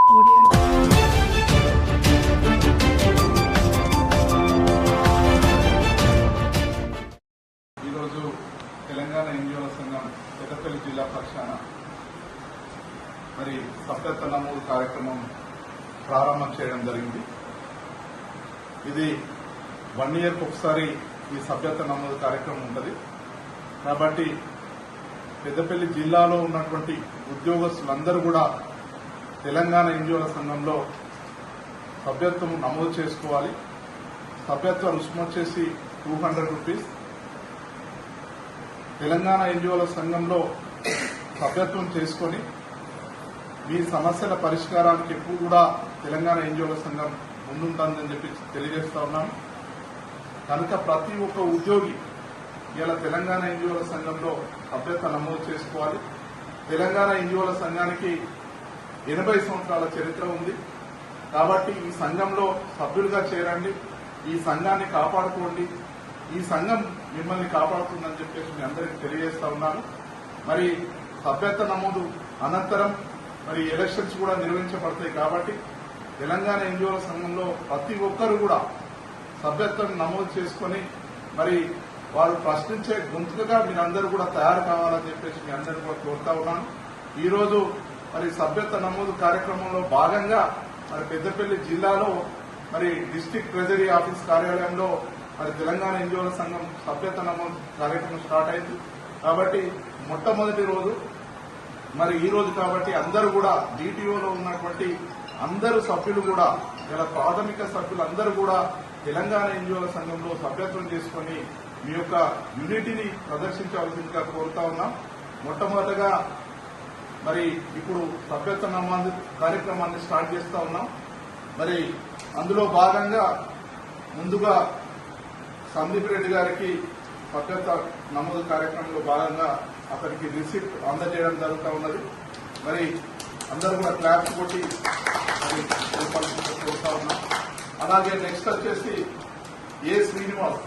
ఈరోజు తెలంగాణ ఎన్జిఓల సంఘం పెద్దపల్లి జిల్లా పక్షాన మరి సభ్యత్వ నమోదు కార్యక్రమం ప్రారంభం చేయడం జరిగింది. ఇది 1 yearకి ఒకసారి ఈ సభ్యత్వ నమోదు కార్యక్రమం ఉంటుంది. కాబట్టి పెద్దపల్లి జిల్లాలో ఉన్నటువంటి ఉద్యోగస్తులందరూ కూడా తెలంగాణ ఎన్జిఓల సంఘంలో సభ్యత్వం నమోదు చేసుకోవాలి. సభ్యత్వ రుసుము వచ్చేసి 200 రూపీస్. తెలంగాణ ఎన్జిఓల సంఘంలో సభ్యత్వం చేసుకొని మీ సమస్యల పరిష్కారానికి ఎప్పుడు కూడా తెలంగాణ ఎన్జిఓల సంఘం ముందుంటుందని చెప్పి తెలియజేస్తా ఉన్నాను. కనుక ప్రతి ఒక్క ఉద్యోగి ఇలా తెలంగాణ ఎన్జిఓల సంఘంలో సభ్యత్వం నమోదు చేసుకోవాలి. తెలంగాణ ఎన్జిఓల సంఘానికి 80 సంవత్సరాల చరిత్ర ఉంది. కాబట్టి ఈ సంఘంలో సభ్యులుగా చేరండి, ఈ సంఘాన్ని కాపాడుకోండి, ఈ సంఘం మిమ్మల్ని కాపాడుతుందని చెప్పేసి మీ అందరికీ తెలియజేస్తా ఉన్నాను. మరి సభ్యత్వ నమోదు అనంతరం మరి ఎలక్షన్స్ కూడా నిర్వహించబడతాయి. కాబట్టి తెలంగాణ ఎన్జిఓల సంఘంలో ప్రతి ఒక్కరు కూడా సభ్యత్వం నమోదు చేసుకుని మరి వారు ప్రశ్నించే గొంతుకగా మీరందరూ కూడా తయారు కావాలని చెప్పేసి మీ అందరూ కూడా కోరుతా ఉన్నాను. ఈ రోజు మరి సభ్యత్వ నమోదు కార్యక్రమంలో భాగంగా మరి పెద్దపల్లి జిల్లాలో మరి డిస్టిక్ ట్రెజరీ ఆఫీస్ కార్యాలయంలో మరి తెలంగాణ ఎన్జిఓల సంఘం సభ్యత్వ నమోదు కార్యక్రమం స్టార్ట్ అయింది. కాబట్టి మొట్టమొదటి రోజు మరి ఈ రోజు కాబట్టి అందరూ కూడా డిటిఓలో ఉన్నటువంటి అందరు సభ్యులు కూడా ఇలా ప్రాథమిక సభ్యులు అందరూ కూడా తెలంగాణ ఎన్జిఓల సంఘంలో సభ్యత్వం చేసుకుని మీ యొక్క యూనిటీని ప్రదర్శించవలసిందిగా కోరుతా ఉన్నాం. మొట్టమొదటగా మరి ఇప్పుడు సభ్యత్వ నమోదు కార్యక్రమాన్ని స్టార్ట్ చేస్తా ఉన్నాం. మరి అందులో భాగంగా ముందుగా సందీప్ రెడ్డి గారికి సభ్యత్వ నమోదు కార్యక్రమంలో భాగంగా అతనికి రిసిప్ట్ అందజేయడం జరుగుతూ ఉన్నది. మరి అందరూ కూడా క్లాప్స్ కొట్టి కోరుతా ఉన్నాం. అలాగే నెక్స్ట్ వచ్చేసి ఏ శ్రీనివాస్